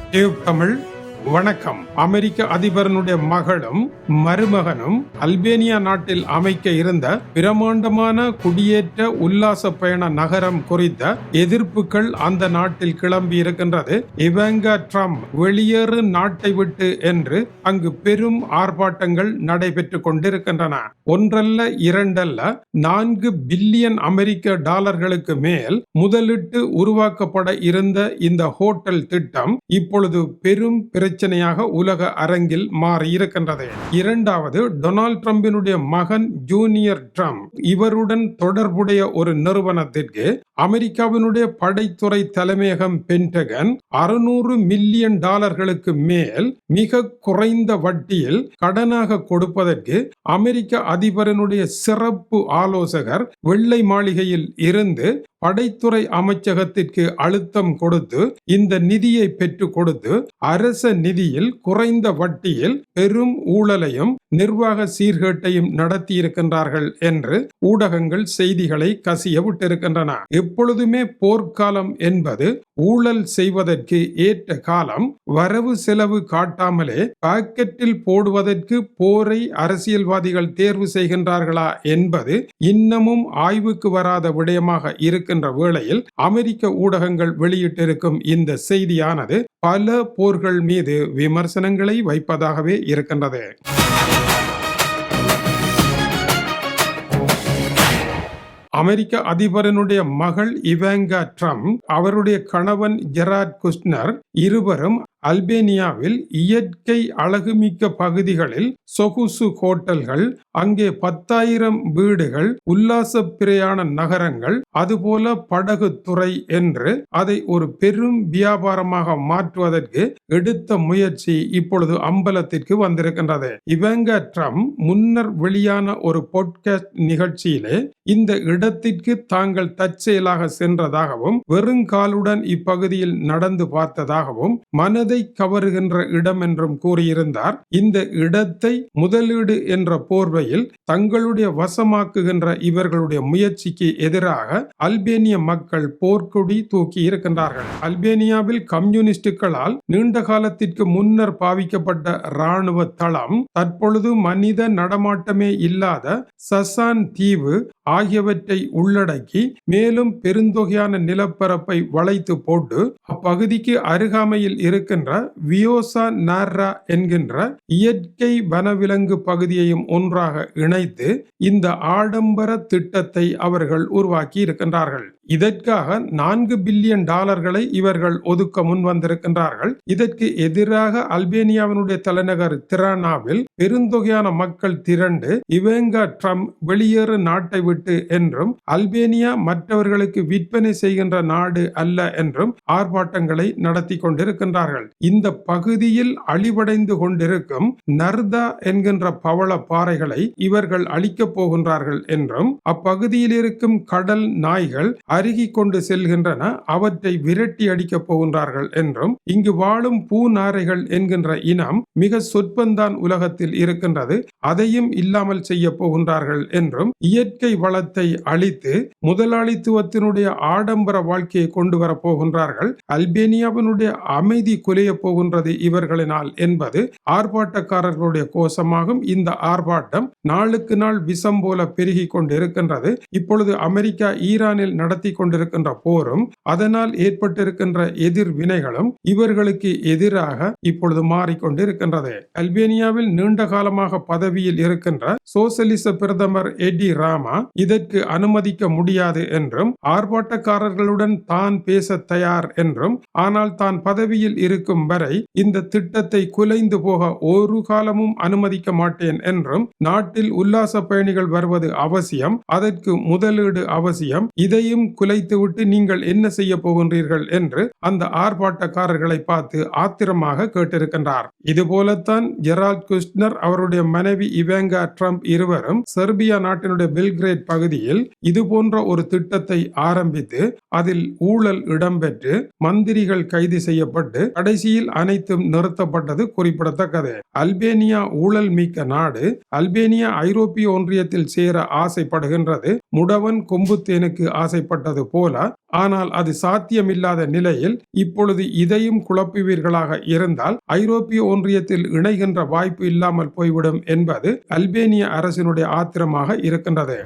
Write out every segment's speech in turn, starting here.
தமிழ் வணக்கம். அமெரிக்க அதிபரனுடைய மகளும் மருமகனும் அல்பேனியா நாட்டில் அமைக்க இருந்த பிரமாண்டமான குடியேற்ற உல்லாச பயண நகரம் குறித்த எதிர்ப்புகள் அந்த நாட்டில் கிளம்பி இருக்கின்றது. இவாங்கா ட்ரம்ப் வெளியேறு நாட்டை விட்டு என்று அங்கு பெரும் ஆர்ப்பாட்டங்கள் நடைபெற்றுக் கொண்டிருக்கின்றன. ஒன்றல்ல இரண்டல்ல 4 பில்லியன் அமெரிக்க டாலர்களுக்கு மேல் முதலிட்டு உருவாக்கப்பட இருந்த இந்த ஹோட்டல் திட்டம் இப்பொழுது பெரும் பிரச்சனையாக உலக அரங்கில் மாறி இருக்கின்றது. இரண்டாவது, டொனால்ட் ட்ரம்பினுடைய மகன் ஜூனியர் ட்ரம்ப் இவருடன் தொடர்புடைய ஒரு நிறுவனத்திற்கு அமெரிக்காவினுடைய படைத்துறை தலைமையகம் பென்டகன் 600 மில்லியன் டாலர்களுக்கு மேல் மிக குறைந்த வட்டியில் கடனாக கொடுப்பதற்கு அமெரிக்க அதிபரனுடைய சிறப்பு ஆலோசகர் வெள்ளை மாளிகையில் இருந்து படைத்துறை அமைச்சகத்திற்கு அழுத்தம் கொடுத்து இந்த நிதியை பெற்றுக் கொடுத்து அரச நிதியில் குறைந்த வட்டியில் பெரும் ஊழலையும் நிர்வாக சீர்கேட்டையும் நடத்தி இருக்கின்றார்கள் என்று ஊடகங்கள் செய்திகளை கசிய விட்டிருக்கின்றன. எப்பொழுதுமே போர்க்காலம் என்பது ஊழல் செய்வதற்கு ஏற்ற காலம். வரவு செலவு காட்டாமலே பாக்கெட்டில் போடுவதற்கு போரை அரசியல்வாதிகள் தேர்வு செய்கின்றார்களா என்பது இன்னமும் ஆய்வுக்கு வராத விடயமாக இருக்கின்ற வேளையில் அமெரிக்க ஊடகங்கள் வெளியிட்டிருக்கும் இந்த செய்தியானது பல போர்கள் மீது விமர்சனங்களை வைப்பதாகவே இருக்கின்றது. அமெரிக்க அதிபரனுடைய மகள் இவாங்கா ட்ரம்ப் அவருடைய கணவன் ஜெரார்ட் குஷ்னர் இருவரும் அல்பேனியாவில் இயற்கை அழகுமிக்க பகுதிகளில் சொகுசு ஹோட்டல்கள், அங்கே 10,000 வீடுகள், உல்லாச பிரயாண நகரங்கள், அதுபோல படகு துறை என்று அதை ஒரு பெரும் வியாபாரமாக மாற்றுவதற்கு எடுத்த முயற்சி இப்பொழுது அம்பலத்திற்கு வந்திருக்கின்றது. இவாங்கா ட்ரம்ப் முன்னர் வெளியான ஒரு பாட்காஸ்ட் நிகழ்ச்சியிலே இந்த இடத்திற்கு தாங்கள் தற்செயலாக சென்றதாகவும் வெறுங்காலுடன் இப்பகுதியில் நடந்து பார்த்ததாகவும் மனதை கவருகின்ற இடம் என்றும் கூறியிருந்தார். இந்த இடத்தை முதலீடு என்ற போர்வையில் தங்களுடைய வசமாக்குகின்ற இவர்களுடைய முயற்சிக்கு எதிராக அல்பேனிய மக்கள் போர்க்கொடி தூக்கி இருக்கின்றார்கள். அல்பேனியாவில் கம்யூனிஸ்டுகளால் நீண்ட காலத்திற்கு முன்னர் பாவிக்கப்பட்ட இராணுவ தளம் தற்பொழுது மனித நடமாட்டமே இல்லாத சசான் தீவு ஆகியவற்றை உள்ளடக்கி மேலும் பெருந்தொகையான நிலப்பரப்பை வளைத்து போட்டு அப்பகுதிக்கு அருகாமையில் இருக்கின்ற வியோசா நார்ரா என்கின்ற இயற்கை வனவிலங்கு பகுதியையும் ஒன்றாக இணைத்து இந்த ஆடம்பர திட்டத்தை அவர்கள் உருவாக்கி இருக்கின்றார்கள். இதற்காக 4 பில்லியன் டாலர்களை இவர்கள் ஒதுக்க முன் வந்திருக்கின்றார்கள். இதற்கு எதிராக அல்பேனியாவினுடைய தலைநகர் திரானாவில் பெருந்தொகையான மக்கள் திரண்டு இவாங்கா ட்ரம்ப் வெளியேறு நாட்டை விட்டு என்றும் அல்பேனியா மற்றவர்களுக்கு விற்பனை செய்கின்ற நாடு அல்ல என்றும் ஆர்ப்பாட்டங்களை நடத்தி கொண்டிருக்கின்றார்கள். இந்த பகுதியில் அழிவடைந்து கொண்டிருக்கும் நர்தா என்கின்ற பவள பாறைகளை இவர்கள் அழிக்கப் போகின்றார்கள் என்றும் அப்பகுதியில் இருக்கும் கடல் நாய்கள் அருகி கொண்டு செல்கின்றன, அவற்றை விரட்டி அடிக்கப் போகின்றார்கள் என்றும் இங்கு வாழும் பூநாரைகள் என்கின்ற இனம் மிக சொற்பந்தான் உலகத்தில் இருக்கின்றது, அதையும் இல்லாமல் செய்ய போகின்றார்கள் என்றும் இயற்கை வளத்தை அழித்து முதலாளித்துவத்தினுடைய ஆடம்பர வாழ்க்கையை கொண்டு வரப் போகின்றார்கள். அல்பேனியாவினுடைய அமைதி குலைய போகின்றது இவர்களினால் என்பது ஆர்ப்பாட்டக்காரர்களுடைய கோஷமாகும். இந்த ஆர்ப்பாட்டம் நாளுக்கு நாள் விஷம் போல பெருகி கொண்டிருக்கின்றது. இப்பொழுது அமெரிக்கா ஈரானில் நடத்தி கொண்டிருக்கின்ற போரும் அதனால் ஏற்பட்டிருக்கின்ற எதிர்வினைகளும் இவர்களுக்கு எதிராக இப்பொழுது மாறிக்கொண்டிருக்கின்றது. அல்பேனியாவில் நீண்ட காலமாக பதவியில் இருக்கின்ற சோசலிச பிரதமர் எடி ராமா இதற்கு அனுமதிக்க முடியாது என்றும் ஆர்ப்பாட்டக்காரர்களுடன் தான் பேச தயார் என்றும் ஆனால் தான் பதவியில் இருக்கும் வரை இந்த திட்டத்தை குலைந்து போக ஒரு காலமும் அனுமதிக்க மாட்டேன் என்றும் நாட்டில் உல்லாச பயணிகள் வருவது அவசியம், அதற்கு முதலீடு அவசியம், இதையும் குலைத்துவிட்டு நீங்கள் என்ன செய்ய போகின்றீர்கள் என்று அந்த ஆர்ப்பாட்டக்காரர்களை பார்த்து ஆத்திரமாக கேட்டிருக்கின்றார். இதுபோலத்தான் ஜெரால்ட் குஷ்னர் அவருடைய மனைவி இவாங்கா ட்ரம்ப் இருவரும் செர்பியா நாட்டினுடைய பெல்கிரேட் பகுதியில் இது போன்ற ஒரு திட்டத்தை ஆரம்பித்து அதில் ஊழல் இடம்பெற்று மந்திரிகள் கைது செய்யப்பட்டு கடைசியில் அனைத்தும் நிறுத்தப்பட்டது குறிப்பிடத்தக்கது. அல்பேனியா ஊழல் மிக்க நாடு. அல்பேனியா ஐரோப்பிய ஒன்றியத்தில் சேர ஆசைப்படுகின்றது. முடவன் கொம்புத்தேனுக்கு ஆசைப்பட்டது போல. ஆனால் அது சாத்தியமில்லாத நிலையில் இப்பொழுது இதையும் குழப்புவீர்களாக இருந்தால் ஐரோப்பிய ஒன்றியத்தில் இணைகின்ற வாய்ப்பு இல்லாமல் போய்விடும் என்பது அல்பேனிய அரசினுடைய ஆத்திரமாக இருக்கின்றது.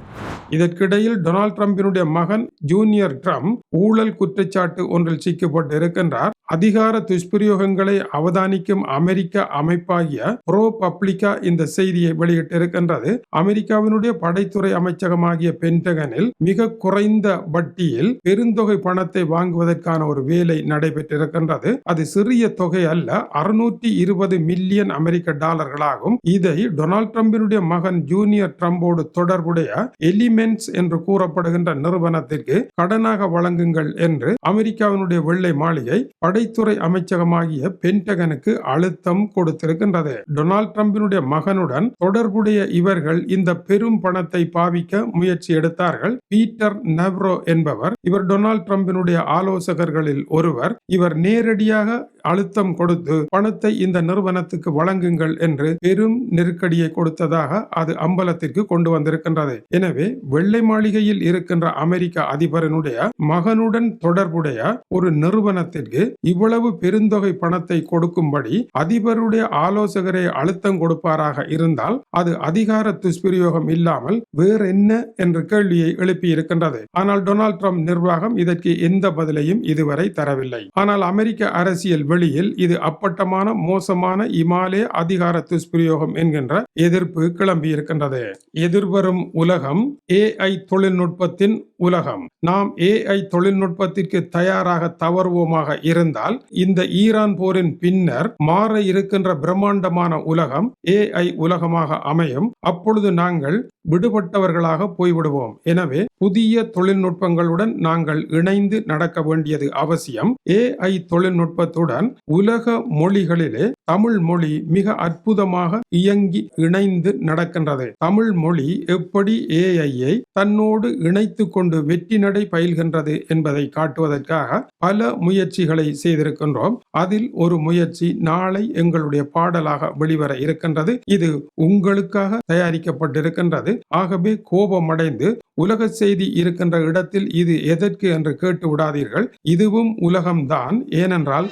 இதற்கிடையில் டொனால்ட் ட்ரம்பினுடைய மகன் ஜூனியர் ட்ரம்ப் ஊழல் குற்றச்சாட்டு ஒன்றில் சிக்கப்பட்டு இருக்கின்றார். அதிகார துஷ்பிரயோகங்களை அவதானிக்கும் அமெரிக்க அமைப்பாகிய ப்ரோ பப்ளிகா இந்த செய்தியை வெளியிட்டிருக்கின்றது. அமெரிக்காவினுடைய படைத்துறை அமைச்சகமாகிய பென்டகனில் மிக குறைந்த வட்டியில் பெருந்தொகை பணத்தை வாங்குவதற்கான ஒரு வேலை நடைபெற்றிருக்கின்றது. அது சிறிய தொகை அல்ல, 620 மில்லியன் அமெரிக்க டாலர்களாகும். இதை டொனால்ட் ட்ரம்பினுடைய மகன் ஜூனியர் ட்ரம்போடு தொடர்புடைய எலிமெண்ட்ஸ் என்று கூறப்படுகின்ற நிறுவனத்திற்கு கடனாக வழங்குங்கள் என்று அமெரிக்காவினுடைய வெள்ளை மாளிகை படைத்துறை அமைச்சகமாகிய பென்டகனுக்கு அழுத்தம் கொடுத்திருக்கின்றது. டொனால்ட் ட்ரம்பினுடைய மகனுடன் தொடர்புடைய இவர்கள் இந்த பெரும் பணத்தை பாவிக்க முயற்சி எடுத்தார்கள். பீட்டர் நெவ்ரோ என்பவர், இவர் டொனால்ட் ட்ரம்பினுடைய ஆலோசகர்களில் ஒருவர். இவர் நேரடியாக அழுத்தம் கொடுத்து பணத்தை இந்த நிறுவனத்துக்கு வழங்குங்கள் என்று பெரும் நெருக்கடியை கொடுத்ததாக அது அம்பலத்திற்கு கொண்டு வந்திருக்கின்றது. எனவே வெள்ளை மாளிகையில் இருக்கின்ற அமெரிக்க அதிபரனுடைய மகனுடன் தொடர்புடைய ஒரு நிறுவனத்திற்கு இவ்வளவு பெருந்தொகை பணத்தை கொடுக்கும்படி அதிபருடைய ஆலோசகரை அழுத்தம் கொடுப்பாராக இருந்தால் அது அதிகார துஷ்பிரயோகம் இல்லாமல் வேற என்ன என்ற கேள்வியை எழுப்பி இருக்கின்றது. ஆனால் டொனால்ட் ட்ரம்ப் நிர்வாகம் இதற்கு எந்த பதிலையும் இதுவரை தரவில்லை. ஆனால் அமெரிக்க அரசியல் வெளியில் இது அப்பட்டமான மோசமான இமாலய அதிகார துஷ்பிரயோகம் என்கின்ற எதிர்ப்பு கிளம்பி இருக்கின்றது. எதிர்வரும் உலகம் AI தொழில்நுட்பத்தின் உலகம். நாம் AI தொழில்நுட்பத்திற்கு தயாராக தவறுவோமாக இருந்தால் இந்த ஈரான் போரின் பின்னர் மாற இருக்கின்ற பிரம்மாண்டமான உலகம் AI உலகமாக அமையும். அப்பொழுது நாங்கள் விடுபட்டவர்களாக போய்விடுவோம். எனவே புதிய தொழில்நுட்பங்களுடன் நாங்கள் இணைந்து நடக்க வேண்டியது அவசியம். AI தொழில்நுட்பத்துடன் உலக மொழிகளிலே தமிழ் மொழி மிக அற்புதமாக இயங்கி இணைந்து நடக்கின்றது. தமிழ் மொழி எப்படி AI-ஐ தன்னோடு இணைத்து கொண்டு வெற்றி நடை பயில்கின்றது என்பதை காட்டுவதற்காக பல முயற்சிகளை செய்திருக்கின்றோம். அதில் ஒரு முயற்சி நாளை எங்களுடைய பாடலாக வெளிவர இருக்கின்றது. இது உங்களுக்காக தயாரிக்கப்பட்டிருக்கின்றது. ஆகவே கோபமடைந்து உலக செய்தி இருக்கின்ற இடத்தில் இது எதற்கு என்று கேட்டு விடாதீர்கள். இதுவும் உலகம்தான். ஏனென்றால்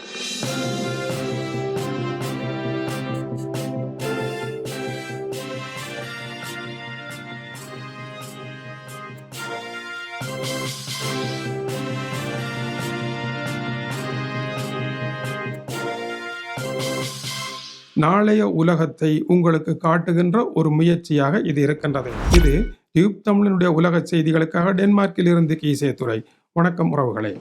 நாளைய உலகத்தை உங்களுக்கு காட்டுகின்ற ஒரு முயற்சியாக இது இருக்கின்றது. இது டியூப் தமிழினுடைய உலக செய்திகளுக்காக டென்மார்க்கில் இருந்து கீசே துறை. வணக்கம் உறவுகளே.